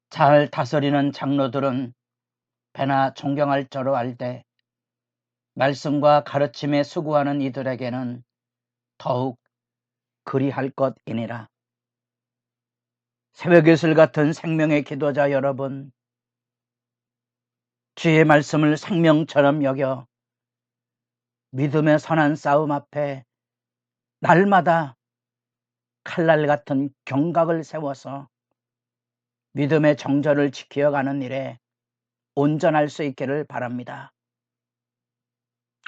잘 다스리는 장로들은 배나 존경할 저로 알되 말씀과 가르침에 수고하는 이들에게는 더욱 그리할 것이니라. 새벽이슬 같은 생명의 기도자 여러분, 주의 말씀을 생명처럼 여겨 믿음의 선한 싸움 앞에 날마다 칼날 같은 경각을 세워서 믿음의 정절을 지켜가는 일에 온전할 수 있기를 바랍니다.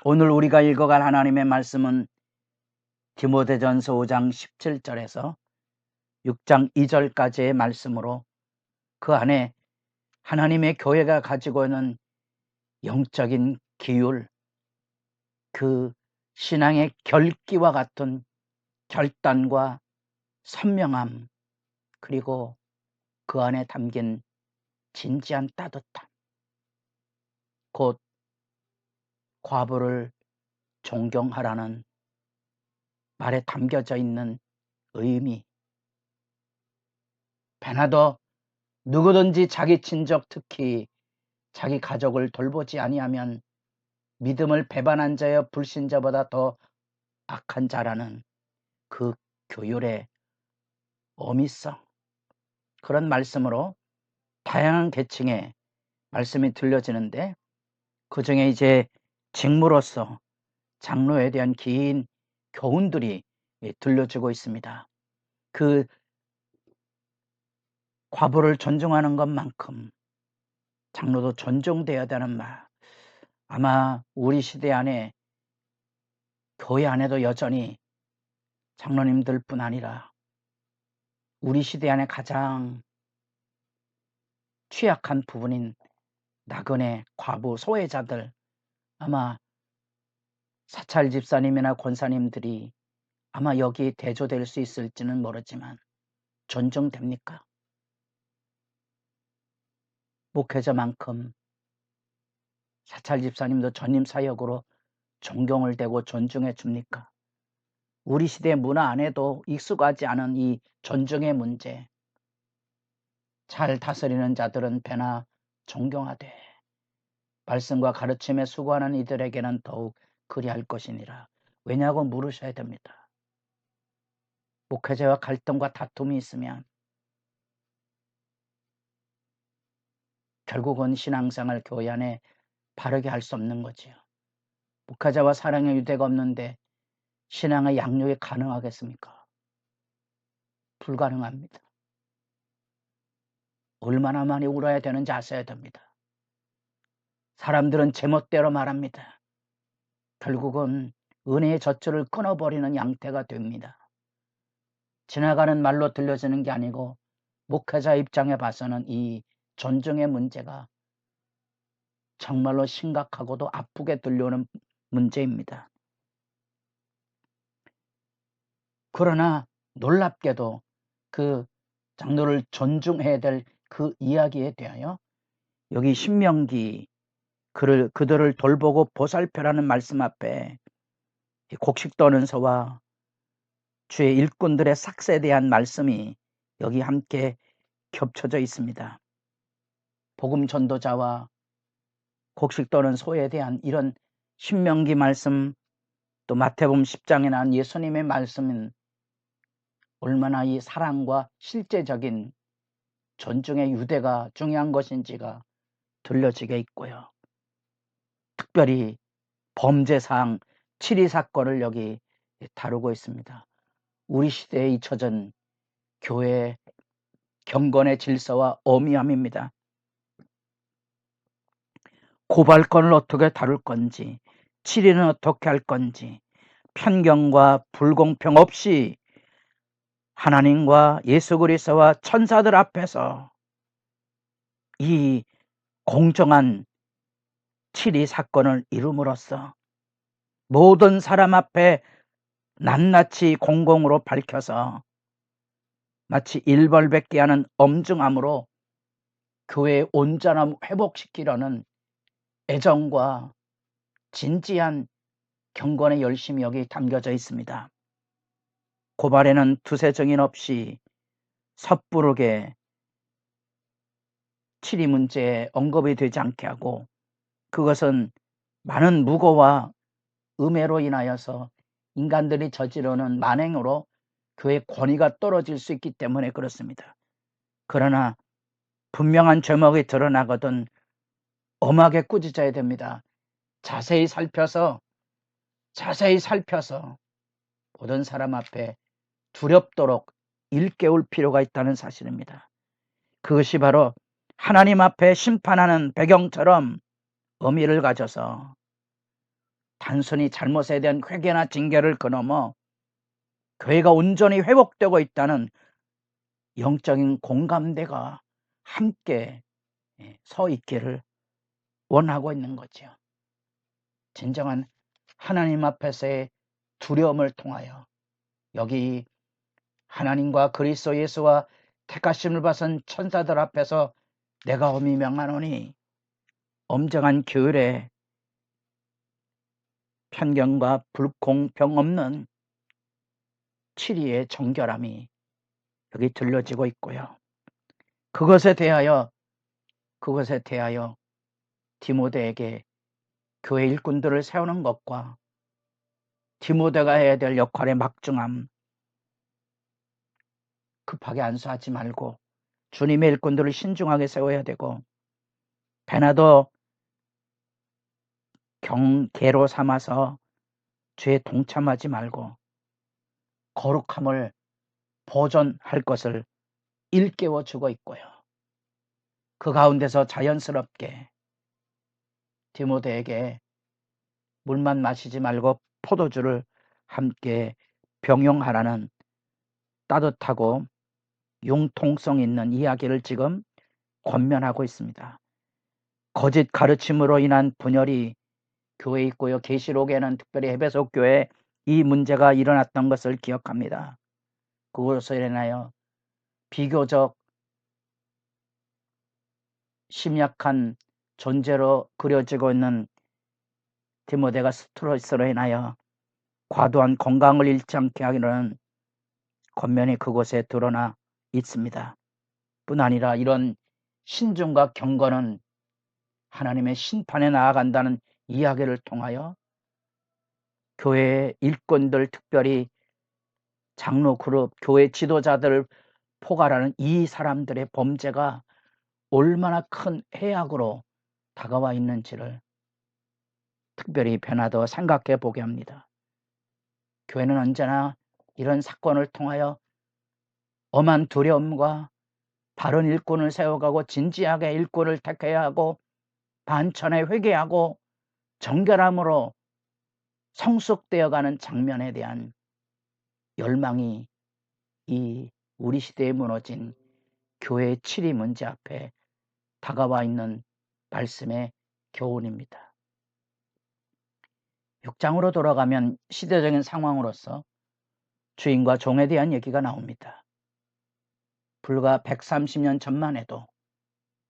오늘 우리가 읽어갈 하나님의 말씀은 디모데전서 5장 17절에서 6장 2절까지의 말씀으로 그 안에 하나님의 교회가 가지고 있는 영적인 기율, 그 신앙의 결기와 같은 결단과 선명함, 그리고 그 안에 담긴 진지한 따뜻함, 곧 과부를 존경하라는 말에 담겨져 있는 의미. 배나도 누구든지 자기 친족, 특히 자기 가족을 돌보지 아니하면 믿음을 배반한 자여 불신자보다 더 악한 자라는 그 교율의 어미성, 그런 말씀으로 다양한 계층의 말씀이 들려지는데, 그 중에 이제 직무로서 장로에 대한 긴 교훈들이 들려지고 있습니다. 그 과부를 존중하는 것만큼 장로도 존중되어야 되는 말, 아마 우리 시대 안에 교회 안에도 여전히 장로님들 뿐 아니라 우리 시대 안에 가장 취약한 부분인 나그네, 과부, 소외자들, 아마 사찰 집사님이나 권사님들이 아마 여기에 대조될 수 있을지는 모르지만 존중됩니까? 목회자만큼 사찰 집사님도 전임 사역으로 존경을 대고 존중해 줍니까? 우리 시대 문화 안에도 익숙하지 않은 이 존중의 문제, 잘 다스리는 자들은 배나 존경하되 말씀과 가르침에 수고하는 이들에게는 더욱 그리할 것이니라. 왜냐고 물으셔야 됩니다. 목회자와 갈등과 다툼이 있으면 결국은 신앙생활 교회 안에 바르게 할 수 없는 거지요. 목회자와 사랑의 유대가 없는데 신앙의 양육이 가능하겠습니까? 불가능합니다. 얼마나 많이 울어야 되는지 아셔야 됩니다. 사람들은 제멋대로 말합니다. 결국은 은혜의 젖줄을 끊어버리는 양태가 됩니다. 지나가는 말로 들려지는 게 아니고 목회자 입장에 봐서는 이 존중의 문제가 정말로 심각하고도 아프게 들려오는 문제입니다. 그러나 놀랍게도 그 장로를 존중해야 될 그 이야기에 대하여 여기 신명기 그들을 돌보고 보살펴라는 말씀 앞에 곡식 떠는서와 주의 일꾼들의 삭스에 대한 말씀이 여기 함께 겹쳐져 있습니다. 복음 전도자와 곡식 떠는 소에 대한 이런 신명기 말씀, 또 마태복음 10장에 나온 예수님의 말씀은 얼마나 이 사랑과 실제적인 존중의 유대가 중요한 것인지가 들려지게 있고요. 특별히 범죄사항 7.2 사건을 여기 다루고 있습니다. 우리 시대에 잊혀진 교회의 경건의 질서와 어미함입니다. 고발건을 어떻게 다룰 건지, 7.2는 어떻게 할 건지, 편견과 불공평 없이 하나님과 예수 그리스도와 천사들 앞에서 이 공정한 7.2 사건을 이룸으로써 모든 사람 앞에 낱낱이 공공으로 밝혀서 마치 일벌백계 하는 엄중함으로 교회의 온전함 회복시키려는 애정과 진지한 경건의 열심이 여기 담겨져 있습니다. 고발에는 두세 증인 없이 섣부르게 치리 문제에 언급이 되지 않게 하고, 그것은 많은 무고와 음해로 인하여서 인간들이 저지르는 만행으로 교회의 권위가 떨어질 수 있기 때문에 그렇습니다. 그러나 분명한 죄목이 드러나거든 엄하게 꾸짖어야 됩니다. 자세히 살펴서 모든 사람 앞에 두렵도록 일깨울 필요가 있다는 사실입니다. 그것이 바로 하나님 앞에 심판하는 배경처럼 의미를 가져서 단순히 잘못에 대한 회개나 징계를 그넘어 교회가 온전히 회복되고 있다는 영적인 공감대가 함께 서 있기를 원하고 있는 거죠. 진정한 하나님 앞에서의 두려움을 통하여 여기 하나님과 그리스도 예수와 택하심을 받은 천사들 앞에서 내가 엄히 명하노니 엄정한 규율에 편견과 불공평 없는 치리의 정결함이 여기 들려지고 있고요. 그것에 대하여 디모데에게 교회 일꾼들을 세우는 것과 디모데가 해야 될 역할의 막중함, 급하게 안수하지 말고 주님의 일꾼들을 신중하게 세워야 되고, 베나도 경계로 삼아서 죄에 동참하지 말고 거룩함을 보존할 것을 일깨워 주고 있고요. 그 가운데서 자연스럽게 디모데에게 물만 마시지 말고 포도주를 함께 병용하라는 따뜻하고 융통성 있는 이야기를 지금 권면하고 있습니다. 거짓 가르침으로 인한 분열이 교회에 있고요. 계시록에는 특별히 에베소 교회에 이 문제가 일어났던 것을 기억합니다. 그것으로 인하여 비교적 심약한 존재로 그려지고 있는 디모데가 스트레스로 인하여 과도한 건강을 잃지 않게 하기는 권면이 그곳에 드러나 있습니다. 뿐 아니라 이런 신중과 경건은 하나님의 심판에 나아간다는 이야기를 통하여 교회의 일꾼들, 특별히 장로 그룹, 교회 지도자들을 포괄하는 이 사람들의 범죄가 얼마나 큰 해악으로 다가와 있는지를 특별히 베나더 생각해 보게 합니다. 교회는 언제나 이런 사건을 통하여 엄한 두려움과 바른 일꾼을 세워가고 진지하게 일꾼을 택해야 하고 반천에 회개하고 정결함으로 성숙되어가는 장면에 대한 열망이 이 우리 시대에 무너진 교회의 치리 문제 앞에 다가와 있는 말씀의 교훈입니다. 6장으로 돌아가면 시대적인 상황으로서 주인과 종에 대한 얘기가 나옵니다. 불과 130년 전만 해도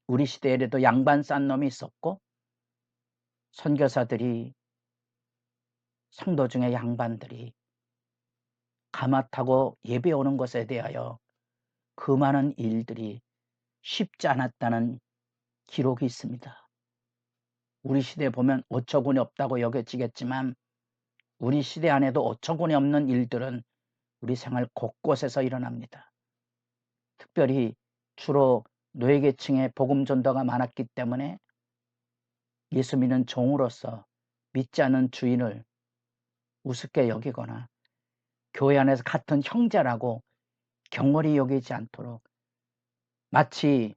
우리 시대에도 양반 싼 놈이 있었고, 선교사들이, 성도 중에 양반들이 가마 타고 예배 오는 것에 대하여 그 많은 일들이 쉽지 않았다는 기록이 있습니다. 우리 시대에 보면 어처구니 없다고 여겨지겠지만 우리 시대 안에도 어처구니 없는 일들은 우리 생활 곳곳에서 일어납니다. 특별히 주로 노예계층의 복음 전도가 많았기 때문에 예수 믿는 종으로서 믿지 않는 주인을 우습게 여기거나 교회 안에서 같은 형제라고 경홀히 여기지 않도록 마치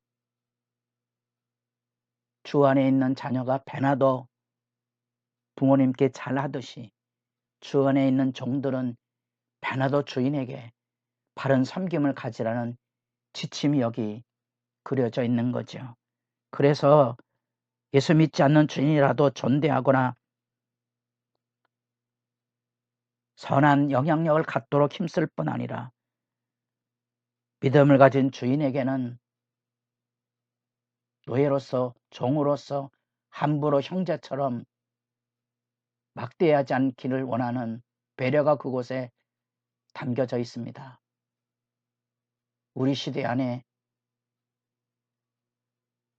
주 안에 있는 자녀가 베나더 부모님께 잘하듯이 주 안에 있는 종들은 베나더 주인에게 바른 섬김을 가지라는 지침이 여기 그려져 있는 거죠. 그래서 예수 믿지 않는 주인이라도 존대하거나 선한 영향력을 갖도록 힘쓸 뿐 아니라 믿음을 가진 주인에게는 노예로서 종으로서 함부로 형제처럼 막대하지 않기를 원하는 배려가 그곳에 담겨져 있습니다. 우리 시대 안에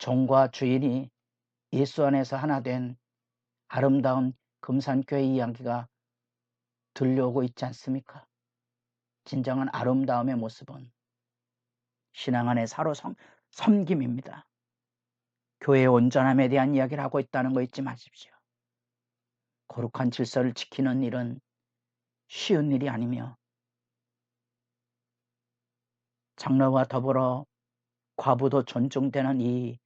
종과 주인이 예수 안에서 하나 된 아름다운 금산교회 이야기가 들려오고 있지 않습니까? 진정한 아름다움의 모습은 신앙 안의 사로 섬김입니다. 교회의 온전함에 대한 이야기를 하고 있다는 거 잊지 마십시오. 거룩한 질서를 지키는 일은 쉬운 일이 아니며 장로와 더불어 과부도 존중되는 이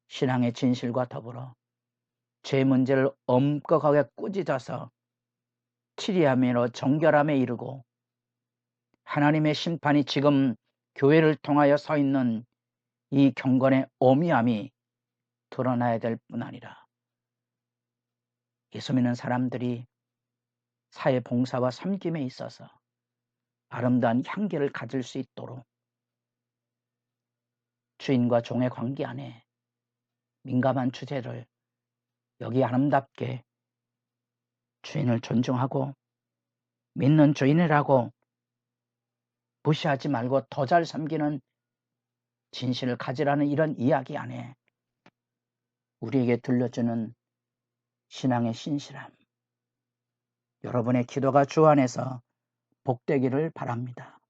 신앙의 진실과 더불어 죄 문제를 엄격하게 꾸짖어서 치리함으로 정결함에 이르고 하나님의 심판이 지금 교회를 통하여 서 있는 이 경건의 오미함이 드러나야 될 뿐 아니라 예수 믿는 사람들이 사회 봉사와 섬김에 있어서 아름다운 향기를 가질 수 있도록 주인과 종의 관계 안에 민감한 주제를 여기 아름답게 주인을 존중하고 믿는 주인이라고 무시하지 말고 더 잘 섬기는 진실을 가지라는 이런 이야기 안에 우리에게 들려주는 신앙의 신실함, 여러분의 기도가 주 안에서 복되기를 바랍니다.